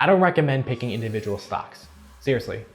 I don't recommend picking individual stocks. Seriously.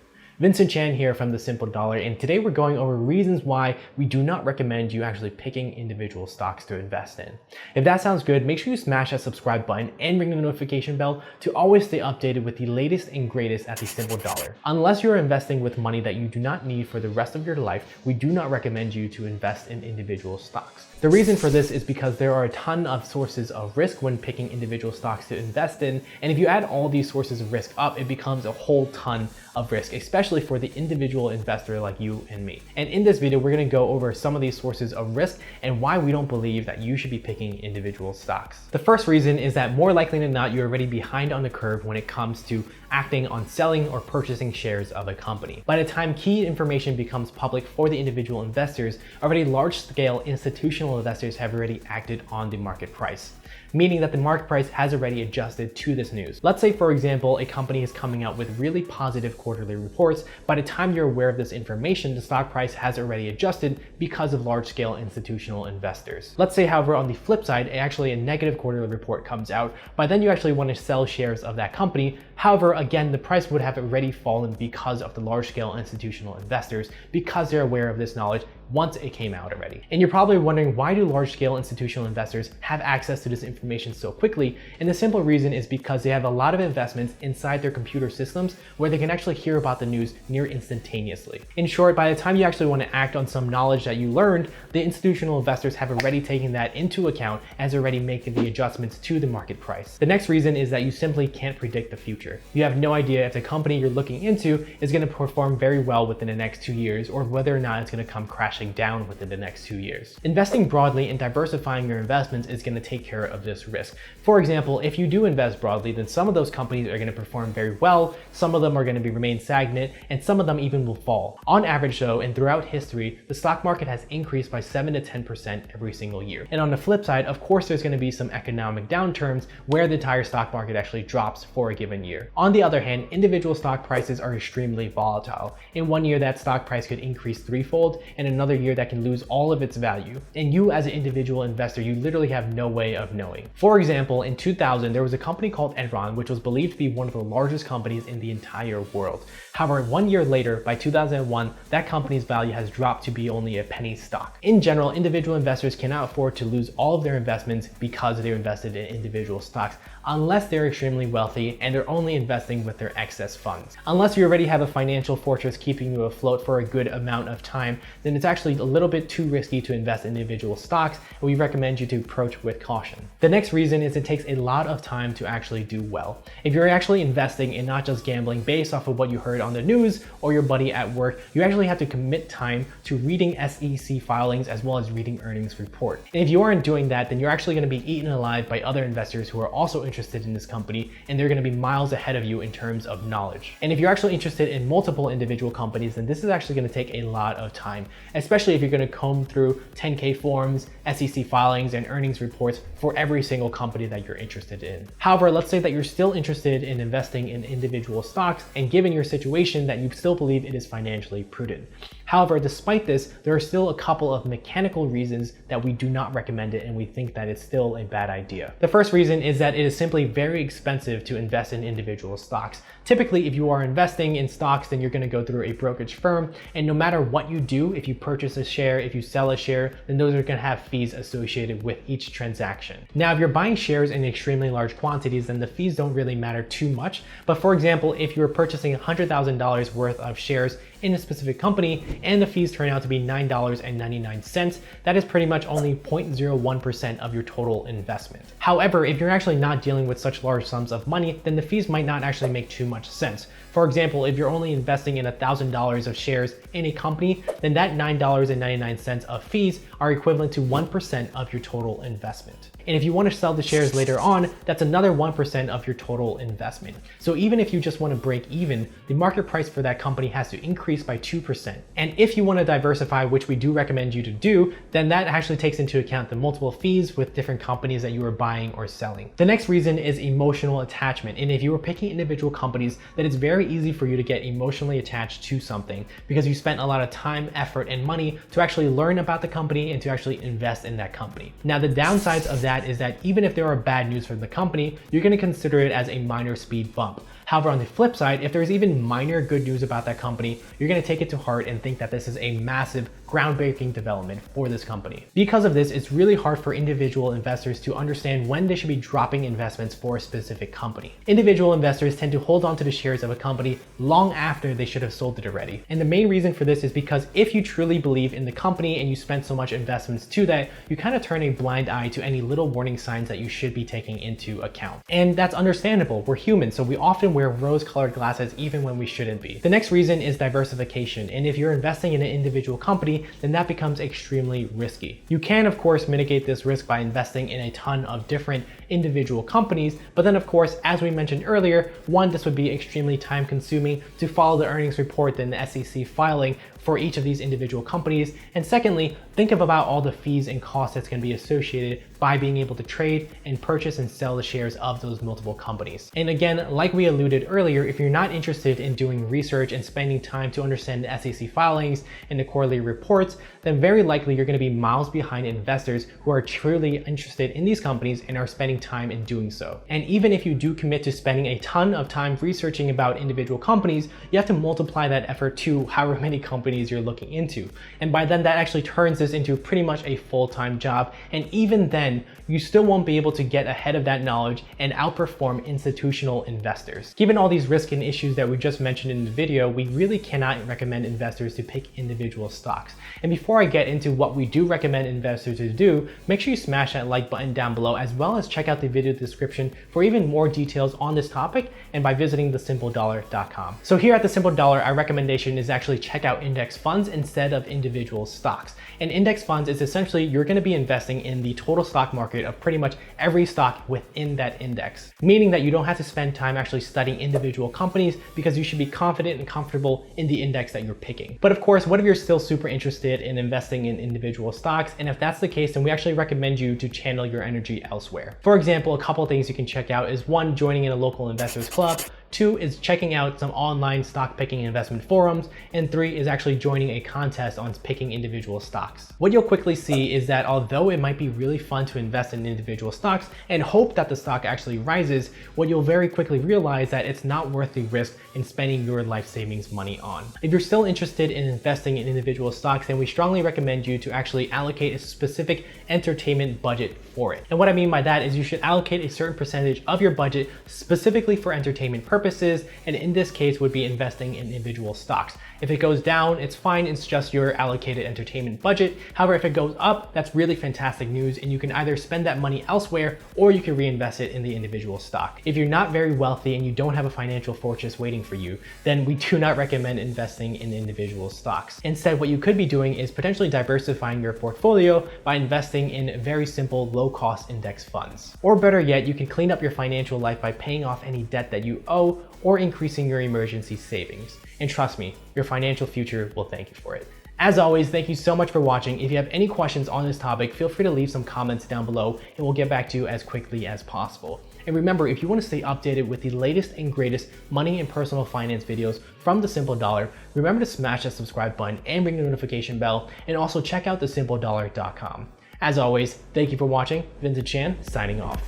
Vincent here from The Simple Dollar, and today we're going over reasons why we do not recommend you actually picking individual stocks to invest in. If that sounds good, make sure you smash that subscribe button and ring the notification bell to always stay updated with the latest and greatest at The Simple Dollar. Unless you're investing with money that you do not need for the rest of your life, we do not recommend you to invest in individual stocks. The reason for this is because there are a ton of sources of risk when picking individual stocks to invest in, and if you add all these sources of risk up, it becomes a whole ton of risk, especially for the individual investor like you and me. And in this video, we're going to go over some of these sources of risk and why we don't believe that you should be picking individual stocks. The first reason is that more likely than not, you're already behind on the curve when it comes to acting on selling or purchasing shares of a company. By the time key information becomes public for the individual investors, already large-scale institutional investors have already acted on the market price, meaning that the market price has already adjusted to this news. Let's say, for example, a company is coming out with really positive quarterly reports. By the time you're aware of this information, the stock price has already adjusted because of large-scale institutional investors. Let's say, however, on the flip side, actually a negative quarterly report comes out. By then you actually want to sell shares of that company. However, again, the price would have already fallen because of the large-scale institutional investors, because they're aware of this knowledge once it came out already. And you're probably wondering, why do large-scale institutional investors have access to this information so quickly? And the simple reason is because they have a lot of investments inside their computer systems where they can actually hear about the news near instantaneously. In short, by the time you actually want to act on some knowledge that you learned, the institutional investors have already taken that into account as already making the adjustments to the market price. The next reason is that you simply can't predict the future. You have no idea if the company you're looking into is going to perform very well within the next 2 years, or whether or not it's going to come crashing down within the next 2 years. Investing broadly and diversifying your investments is going to take care of this risk. For example, if you do invest broadly, then some of those companies are going to perform very well, some of them are going to remain stagnant, and some of them even will fall. On average though, and throughout history, the stock market has increased by 7 to 10% every single year. And on the flip side, of course, there's going to be some economic downturns where the entire stock market actually drops for a given year. On the other hand, individual stock prices are extremely volatile. In one year, that stock price could increase threefold, and another year that can lose all of its value. And you as an individual investor, you literally have no way of knowing. For example, in 2000, there was a company called Enron, which was believed to be one of the largest companies in the entire world. However, 1 year later, by 2001, that company's value has dropped to be only a penny stock. In general, individual investors cannot afford to lose all of their investments because they're invested in individual stocks, unless they're extremely wealthy and they're only investing with their excess funds. Unless you already have a financial fortress keeping you afloat for a good amount of time, then it's actually a little bit too risky to invest in individual stocks, and we recommend you to approach with caution. The next reason is it takes a lot of time to actually do well. If you're actually investing and not just gambling based off of what you heard on the news or your buddy at work, you actually have to commit time to reading SEC filings as well as reading earnings report. And if you aren't doing that, then you're actually going to be eaten alive by other investors who are also interested in this company, and they're going to be miles ahead of you in terms of knowledge. And if you're actually interested in multiple individual companies, then this is actually going to take a lot of time, especially if you're going to comb through 10K forms, SEC filings, and earnings reports for every single company that you're interested in. However, let's say that you're still interested in investing in individual stocks, and given your situation, that you still believe it is financially prudent. However, despite this, there are still a couple of mechanical reasons that we do not recommend it, and we think that it's still a bad idea. The first reason is that it is simply very expensive to invest in individual stocks. Typically, if you are investing in stocks, then you're going to go through a brokerage firm, and no matter what you do, if you purchase a share, if you sell a share, then those are going to have fees associated with each transaction. Now, if you're buying shares in extremely large quantities, then the fees don't really matter too much. But for example, if you're purchasing $100,000 worth of shares in a specific company and the fees turn out to be $9.99, that is pretty much only 0.01% of your total investment. However, if you're actually not dealing with such large sums of money, then the fees might not actually make too much sense. For example, if you're only investing in $1,000 of shares in a company, then that $9.99 of fees are equivalent to 1% of your total investment. And if you want to sell the shares later on, that's another 1% of your total investment. So even if you just want to break even, the market price for that company has to increase by 2%. And if you want to diversify, which we do recommend you to do, then that actually takes into account the multiple fees with different companies that you are buying or selling. The next reason is emotional attachment. And if you are picking individual companies, then it's very easy for you to get emotionally attached to something because you spent a lot of time, effort, and money to actually learn about the company and to actually invest in that company. Now, the downsides of that is that even if there are bad news from the company, you're going to consider it as a minor speed bump. However, on the flip side, if there's even minor good news about that company, you're going to take it to heart and think that this is a massive, groundbreaking development for this company. Because of this, it's really hard for individual investors to understand when they should be dropping investments for a specific company. Individual investors tend to hold on to the shares of a company long after they should have sold it already. And the main reason for this is because if you truly believe in the company and you spend so much investments to that, you kind of turn a blind eye to any little warning signs that you should be taking into account. And that's understandable. We're human, so we often wear rose-colored glasses even when we shouldn't be. The next reason is diversification. And if you're investing in an individual company, then that becomes extremely risky. You can, of course, mitigate this risk by investing in a ton of different individual companies, but then of course, as we mentioned earlier, one, this would be extremely time consuming to follow the earnings report and the SEC filing for each of these individual companies. And secondly, think about all the fees and costs that's going to be associated by being able to trade and purchase and sell the shares of those multiple companies. And again, like we alluded earlier, if you're not interested in doing research and spending time to understand the SEC filings and the quarterly reports, then very likely you're going to be miles behind investors who are truly interested in these companies and are spending time in doing so. And even if you do commit to spending a ton of time researching about individual companies, you have to multiply that effort to however many companies you're looking into. And by then that actually turns this into pretty much a full-time job. And even then, you still won't be able to get ahead of that knowledge and outperform institutional investors. Given all these risks and issues that we just mentioned in the video, we really cannot recommend investors to pick individual stocks. And before I get into what we do recommend investors to do, make sure you smash that like button down below, as well as check out the video description for even more details on this topic, and by visiting thesimpledollar.com. So here at The Simple Dollar, our recommendation is actually check out index funds instead of individual stocks. And index funds is essentially you're going to be investing in the total stock market of pretty much every stock within that index, meaning that you don't have to spend time actually studying individual companies because you should be confident and comfortable in the index that you're picking. But of course, what if you're still super interested in investing in individual stocks? And if that's the case, then we actually recommend you to channel your energy elsewhere. For example, a couple of things you can check out is one, joining in a local investors club. Two is checking out some online stock picking investment forums, and three is actually joining a contest on picking individual stocks. What you'll quickly see is that although it might be really fun to invest in individual stocks and hope that the stock actually rises, what you'll very quickly realize that it's not worth the risk in spending your life savings money on. If you're still interested in investing in individual stocks, then we strongly recommend you to actually allocate a specific entertainment budget for it. And what I mean by that is you should allocate a certain percentage of your budget specifically for entertainment purposes, and in this case would be investing in individual stocks. If it goes down, it's fine, it's just your allocated entertainment budget. However, if it goes up, that's really fantastic news, and you can either spend that money elsewhere or you can reinvest it in the individual stock. If you're not very wealthy and you don't have a financial fortune waiting for you, then we do not recommend investing in individual stocks. Instead, what you could be doing is potentially diversifying your portfolio by investing in very simple low-cost index funds. Or better yet, you can clean up your financial life by paying off any debt that you owe or increasing your emergency savings. And trust me, your financial future will thank you for it. As always, thank you so much for watching. If you have any questions on this topic, feel free to leave some comments down below and we'll get back to you as quickly as possible. And remember, if you want to stay updated with the latest and greatest money and personal finance videos from The Simple Dollar, remember to smash that subscribe button and ring the notification bell, and also check out thesimpledollar.com. As always, thank you for watching. Vincent Chan signing off.